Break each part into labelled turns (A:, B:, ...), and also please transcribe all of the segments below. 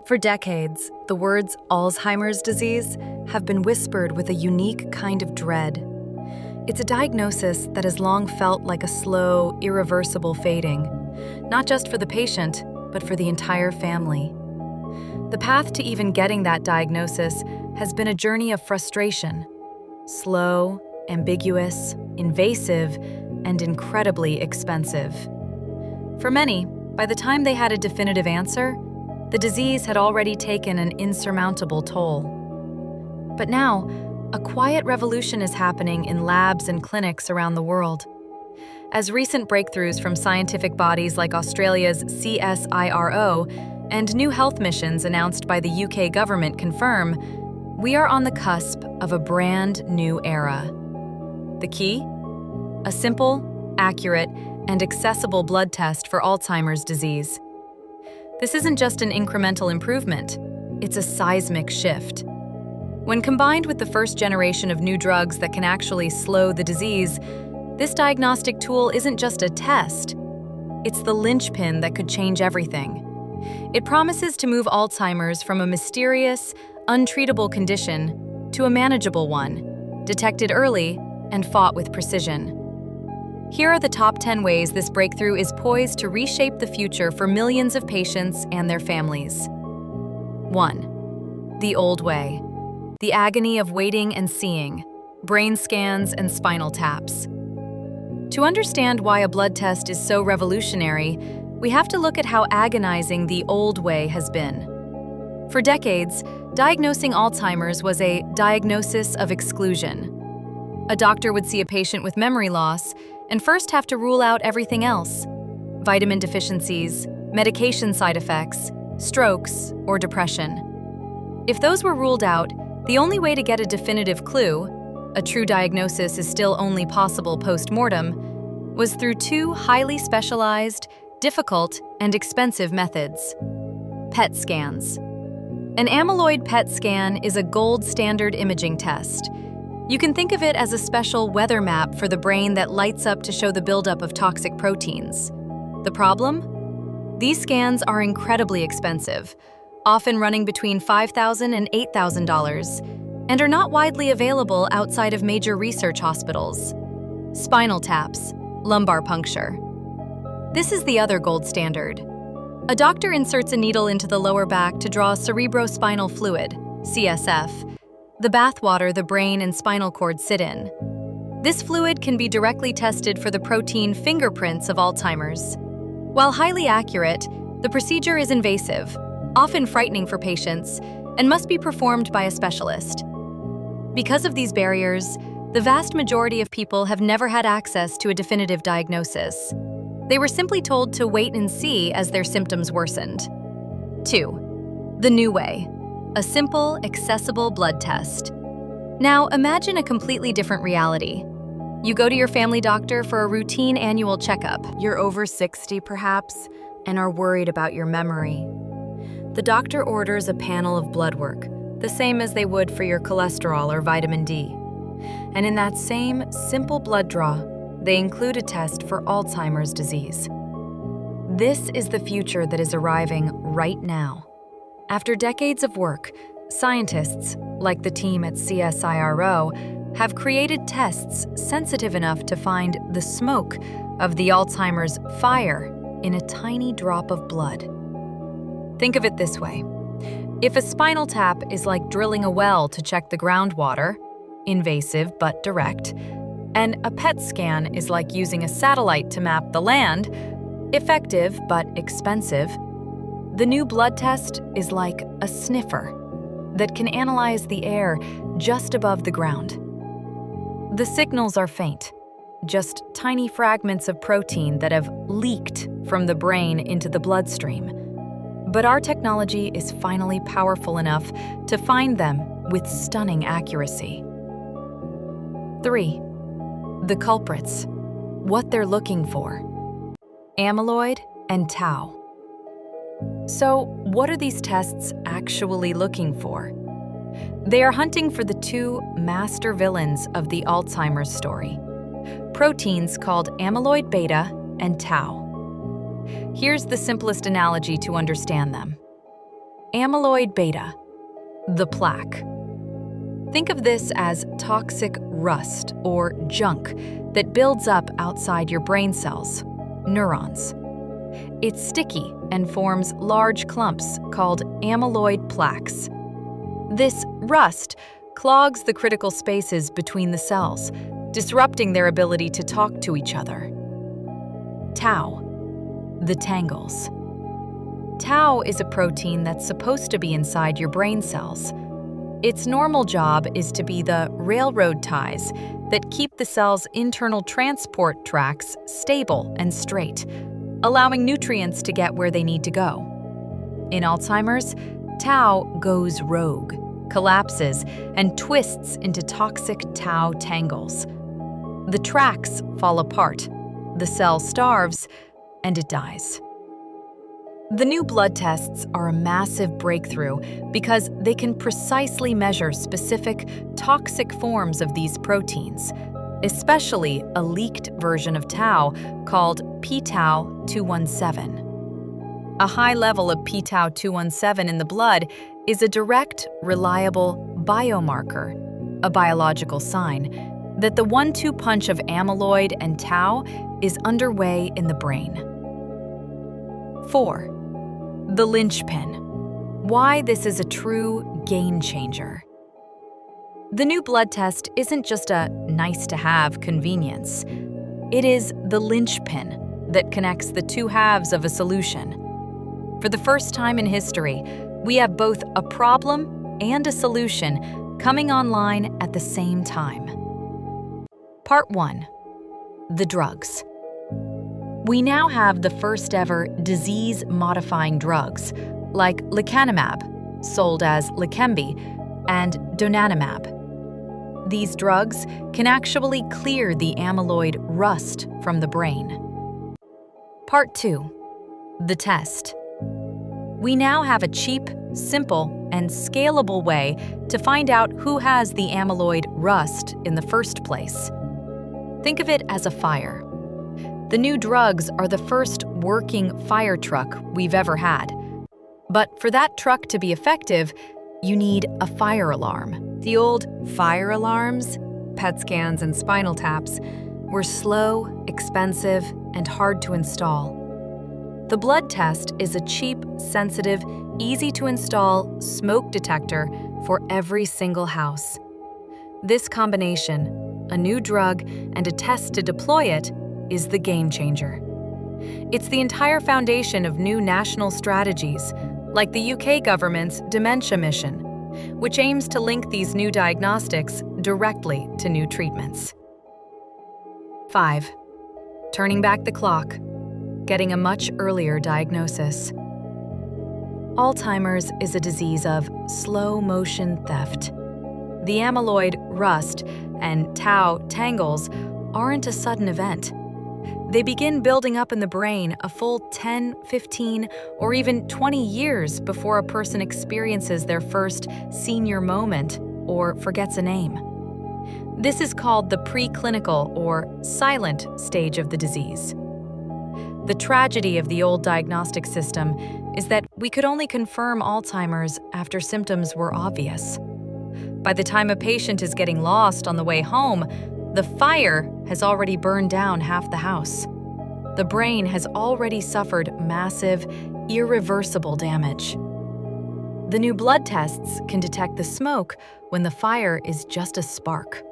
A: For decades, the words Alzheimer's disease have been whispered with a unique kind of dread. It's a diagnosis that has long felt like a slow, irreversible fading, not just for the patient, but for the entire family. The path to even getting that diagnosis has been a journey of frustration. Slow, ambiguous, invasive, and incredibly expensive. For many, by the time they had a definitive answer, the disease had already taken an insurmountable toll. But now, a quiet revolution is happening in labs and clinics around the world. As recent breakthroughs from scientific bodies like Australia's CSIRO and new health missions announced by the UK government confirm, we are on the cusp of a brand new era. The key? A simple, accurate, and accessible blood test for Alzheimer's disease. This isn't just an incremental improvement, it's a seismic shift. When combined with the first generation of new drugs that can actually slow the disease, this diagnostic tool isn't just a test, it's the linchpin that could change everything. It promises to move Alzheimer's from a mysterious, untreatable condition to a manageable one, detected early and fought with precision. Here are the top 10 ways this breakthrough is poised to reshape the future for millions of patients and their families. 1. The old way. The agony of waiting and seeing, brain scans and spinal taps. To understand why a blood test is so revolutionary, we have to look at how agonizing the old way has been. For decades, diagnosing Alzheimer's was a diagnosis of exclusion. A doctor would see a patient with memory loss and first have to rule out everything else: vitamin deficiencies, medication side effects, strokes, or depression. If those were ruled out, the only way to get a definitive clue, a true diagnosis is still only possible post-mortem, was through two highly specialized, difficult, and expensive methods. PET scans. An amyloid PET scan is a gold standard imaging test. You can think of it as a special weather map for the brain that lights up to show the buildup of toxic proteins. The problem? These scans are incredibly expensive, often running between $5,000 and $8,000, and are not widely available outside of major research hospitals. Spinal taps, lumbar puncture. This is the other gold standard. A doctor inserts a needle into the lower back to draw cerebrospinal fluid, CSF, the bathwater the brain and spinal cord sit in. This fluid can be directly tested for the protein fingerprints of Alzheimer's. While highly accurate, the procedure is invasive, often frightening for patients, and must be performed by a specialist. Because of these barriers, the vast majority of people have never had access to a definitive diagnosis. They were simply told to wait and see as their symptoms worsened. 2. The new way. A simple, accessible blood test. Now, imagine a completely different reality. You go to your family doctor for a routine annual checkup. You're over 60, perhaps, and are worried about your memory. The doctor orders a panel of blood work, the same as they would for your cholesterol or vitamin D. And in that same simple blood draw, they include a test for Alzheimer's disease. This is the future that is arriving right now. After decades of work, scientists, like the team at CSIRO, have created tests sensitive enough to find the smoke of the Alzheimer's fire in a tiny drop of blood. Think of it this way. If a spinal tap is like drilling a well to check the groundwater, invasive but direct, and a PET scan is like using a satellite to map the land, effective but expensive, the new blood test is like a sniffer that can analyze the air just above the ground. The signals are faint, just tiny fragments of protein that have leaked from the brain into the bloodstream. But our technology is finally powerful enough to find them with stunning accuracy. 3. The culprits. What they're looking for. Amyloid and tau. So, what are these tests actually looking for? They are hunting for the two master villains of the Alzheimer's story, proteins called amyloid beta and tau. Here's the simplest analogy to understand them. amyloid beta, the plaque. Think of this as toxic rust or junk that builds up outside your brain cells, neurons. It's sticky and forms large clumps called amyloid plaques. This rust clogs the critical spaces between the cells, disrupting their ability to talk to each other. Tau, the tangles. Tau is a protein that's supposed to be inside your brain cells. Its normal job is to be the railroad ties that keep the cell's internal transport tracks stable and straight, allowing nutrients to get where they need to go. In Alzheimer's, tau goes rogue, collapses, and twists into toxic tau tangles. The tracks fall apart, the cell starves, and it dies. The new blood tests are a massive breakthrough because they can precisely measure specific toxic forms of these proteins, especially a leaked version of tau called p-tau217. A high level of p-tau217 in the blood is a direct, reliable biomarker, a biological sign, that the one-two punch of amyloid and tau is underway in the brain. 4. The linchpin. Why this is a true game changer. The new blood test isn't just a nice-to-have convenience. It is the linchpin that connects the two halves of a solution. For the first time in history, we have both a problem and a solution coming online at the same time. Part 1. The drugs. We now have the first-ever disease-modifying drugs, like lecanemab, sold as Leqembi, and donanemab. These drugs can actually clear the amyloid rust from the brain. Part 2. The test. We now have a cheap, simple, and scalable way to find out who has the amyloid rust in the first place. Think of it as a fire. The new drugs are the first working fire truck we've ever had. But for that truck to be effective, you need a fire alarm. The old fire alarms, PET scans, and spinal taps were slow, expensive, and hard to install. The blood test is a cheap, sensitive, easy-to-install smoke detector for every single house. This combination, a new drug and a test to deploy it, is the game changer. It's the entire foundation of new national strategies, like the UK government's dementia mission, which aims to link these new diagnostics directly to new treatments. 5. Turning back the clock, getting a much earlier diagnosis. Alzheimer's is a disease of slow-motion theft. The amyloid rust and tau tangles aren't a sudden event. They begin building up in the brain a full 10, 15, or even 20 years before a person experiences their first senior moment or forgets a name. This is called the preclinical or silent stage of the disease. The tragedy of the old diagnostic system is that we could only confirm Alzheimer's after symptoms were obvious. By the time a patient is getting lost on the way home, the fire has already burned down half the house. The brain has already suffered massive, irreversible damage. The new blood tests can detect the smoke when the fire is just a spark.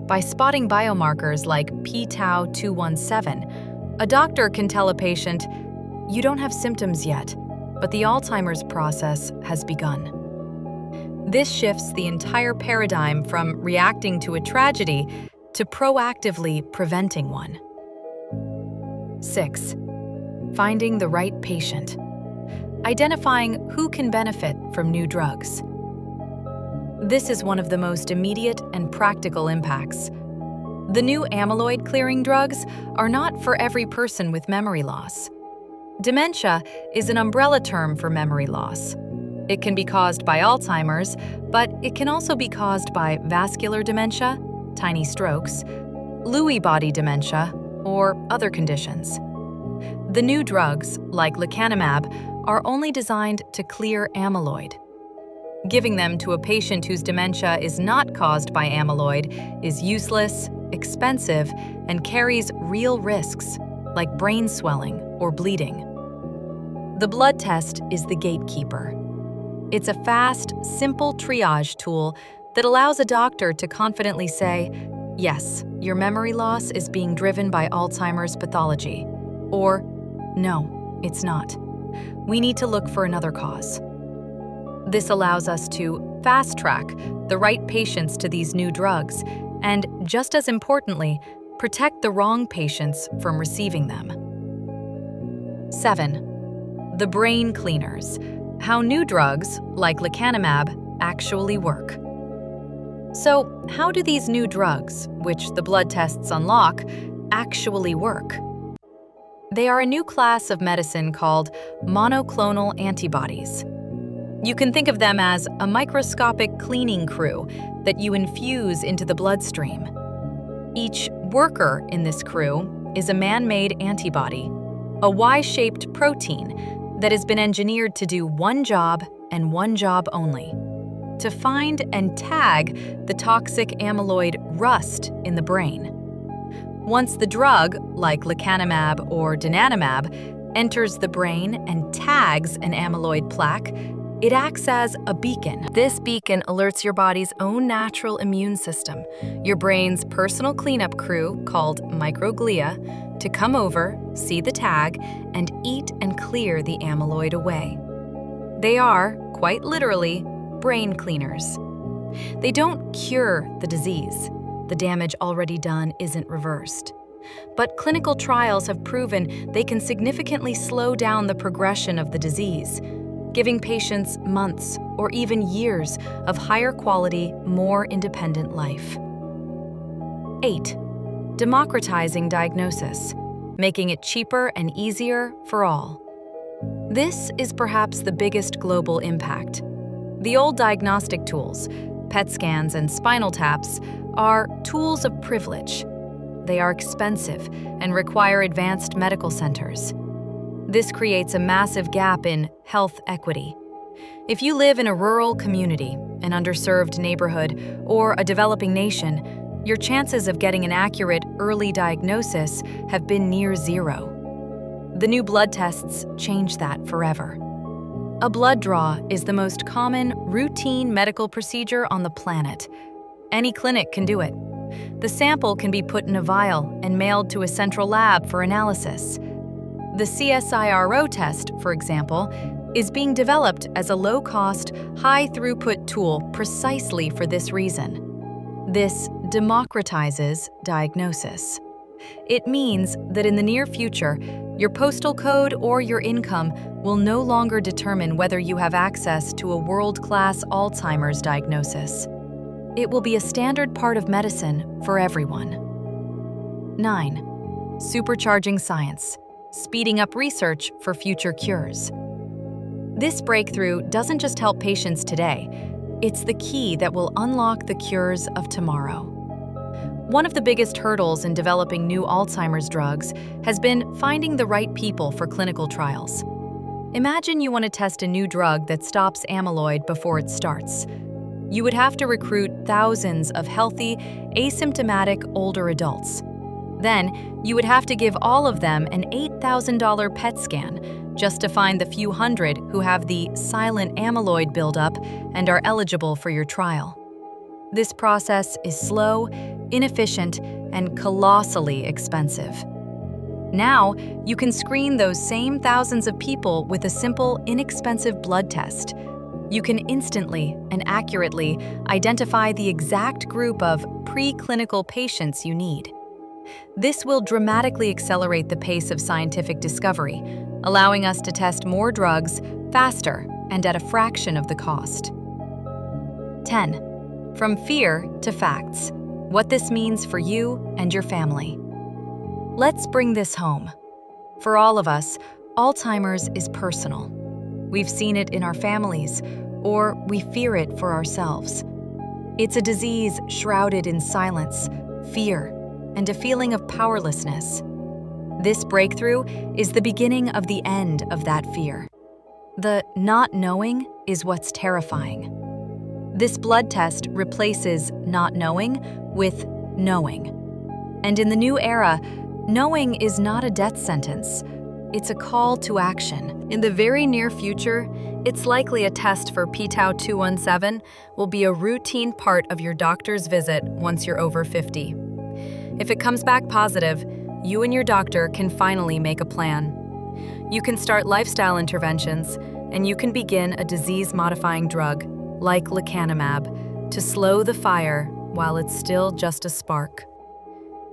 A: By spotting biomarkers like p-tau217, a doctor can tell a patient, "You don't have symptoms yet, but the Alzheimer's process has begun." This shifts the entire paradigm from reacting to a tragedy to proactively preventing one. 6. Finding the right patient. Identifying who can benefit from new drugs. This is one of the most immediate and practical impacts. The new amyloid-clearing drugs are not for every person with memory loss. Dementia is an umbrella term for memory loss. It can be caused by Alzheimer's, but it can also be caused by vascular dementia, tiny strokes, Lewy body dementia, or other conditions. The new drugs, like lecanemab, are only designed to clear amyloid. Giving them to a patient whose dementia is not caused by amyloid is useless, expensive, and carries real risks, like brain swelling or bleeding. The blood test is the gatekeeper. It's a fast, simple triage tool that allows a doctor to confidently say, yes, your memory loss is being driven by Alzheimer's pathology, or no, it's not. We need to look for another cause. This allows us to fast-track the right patients to these new drugs and, just as importantly, protect the wrong patients from receiving them. 7. The brain cleaners. How new drugs, like lecanemab, actually work. So, how do these new drugs, which the blood tests unlock, actually work? They are a new class of medicine called monoclonal antibodies. You can think of them as a microscopic cleaning crew that you infuse into the bloodstream. Each worker in this crew is a man-made antibody, a Y-shaped protein that has been engineered to do one job and one job only: to find and tag the toxic amyloid rust in the brain. Once the drug, like lecanemab or donanemab, enters the brain and tags an amyloid plaque, it acts as a beacon. This beacon alerts your body's own natural immune system, your brain's personal cleanup crew called microglia, to come over, see the tag, and eat and clear the amyloid away. They are, quite literally, brain cleaners. They don't cure the disease. The damage already done isn't reversed. But clinical trials have proven they can significantly slow down the progression of the disease, giving patients months or even years of higher quality, more independent life. 8. Democratizing diagnosis, making it cheaper and easier for all. This is perhaps the biggest global impact. The old diagnostic tools, PET scans and spinal taps, are tools of privilege. They are expensive and require advanced medical centers. This creates a massive gap in health equity. If you live in a rural community, an underserved neighborhood, or a developing nation, your chances of getting an accurate early diagnosis have been near zero. The new blood tests change that forever. A blood draw is the most common, routine medical procedure on the planet. Any clinic can do it. The sample can be put in a vial and mailed to a central lab for analysis. The CSIRO test, for example, is being developed as a low-cost, high-throughput tool precisely for this reason. This democratizes diagnosis. It means that in the near future, your postal code or your income will no longer determine whether you have access to a world-class Alzheimer's diagnosis. It will be a standard part of medicine for everyone. 9. Supercharging science, speeding up research for future cures. This breakthrough doesn't just help patients today, it's the key that will unlock the cures of tomorrow. One of the biggest hurdles in developing new Alzheimer's drugs has been finding the right people for clinical trials. Imagine you want to test a new drug that stops amyloid before it starts. You would have to recruit thousands of healthy, asymptomatic older adults. Then, you would have to give all of them an $8,000 PET scan just to find the few hundred who have the silent amyloid buildup and are eligible for your trial. This process is slow, inefficient, and colossally expensive. Now, you can screen those same thousands of people with a simple, inexpensive blood test. You can instantly and accurately identify the exact group of preclinical patients you need. This will dramatically accelerate the pace of scientific discovery, allowing us to test more drugs faster and at a fraction of the cost. 10. From fear to facts. What this means for you and your family. Let's bring this home. For all of us, Alzheimer's is personal. We've seen it in our families, or we fear it for ourselves. It's a disease shrouded in silence, fear, and a feeling of powerlessness. This breakthrough is the beginning of the end of that fear. The not knowing is what's terrifying. This blood test replaces not knowing with knowing. And in the new era, knowing is not a death sentence. It's a call to action. In the very near future, it's likely a test for p-tau 217 will be a routine part of your doctor's visit once you're over 50. If it comes back positive, you and your doctor can finally make a plan. You can start lifestyle interventions, and you can begin a disease-modifying drug, like lecanemab, to slow the fire while it's still just a spark.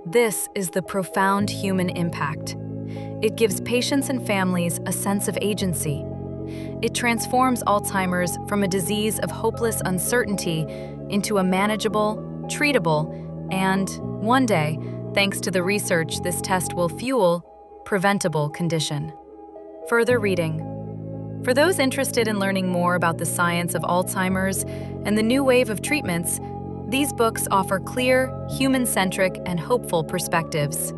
A: This is the profound human impact. It gives patients and families a sense of agency. It transforms Alzheimer's from a disease of hopeless uncertainty into a manageable, treatable, and, one day, thanks to the research this test will fuel, preventable condition. Further reading. For those interested in learning more about the science of Alzheimer's and the new wave of treatments, these books offer clear, human-centric, and hopeful perspectives.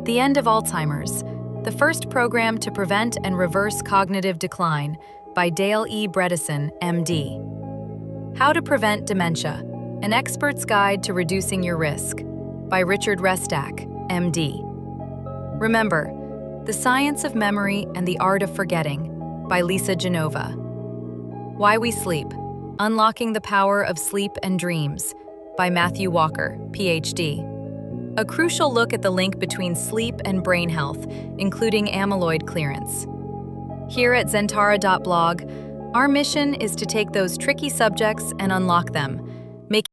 A: The End of Alzheimer's, the first program to prevent and reverse cognitive decline by Dale E. Bredesen, MD. How to Prevent Dementia, an Expert's Guide to Reducing Your Risk by Richard Restak, MD. Remember, The Science of Memory and the Art of Forgetting by Lisa Genova. Why We Sleep, Unlocking the Power of Sleep and Dreams by Matthew Walker, PhD. A crucial look at the link between sleep and brain health, including amyloid clearance. Here at Zentara.blog, our mission is to take those tricky subjects and unlock them,